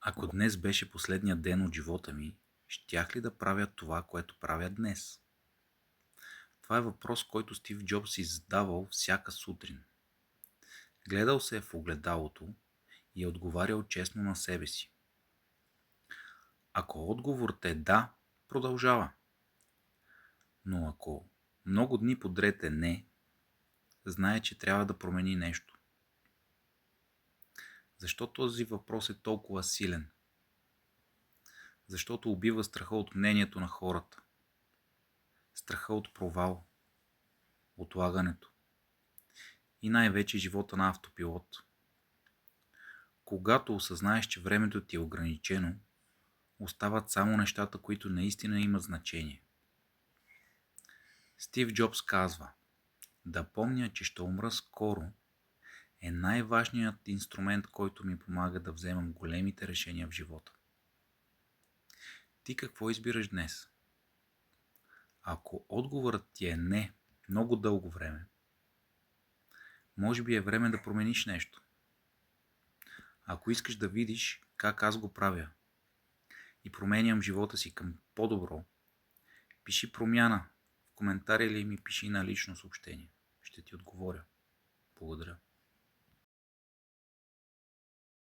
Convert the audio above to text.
Ако днес беше последният ден от живота ми, щях ли да правя това, което правя днес? Това е въпрос, който Стив Джобс си задавал всяка сутрин. Гледал се е в огледалото и е отговарял честно на себе си. Ако отговорът е да, продължава. Но ако много дни подред е не, знае, че трябва да промени нещо. Защо този въпрос е толкова силен? Защото убива страха от мнението на хората. Страха от провал, отлагането и най-вече живота на автопилот. Когато осъзнаеш, че времето ти е ограничено, остават само нещата, които наистина имат значение. Стив Джобс казва: да помня, че ще умра скоро, е най-важният инструмент, който ми помага да вземам големите решения в живота. Ти какво избираш днес? Ако отговорът ти е не много дълго време, може би е време да промениш нещо. Ако искаш да видиш как аз го правя и променям живота си към по-добро, пиши промяна в коментаря или ми пиши на лично съобщение. Ще ти отговоря. Благодаря.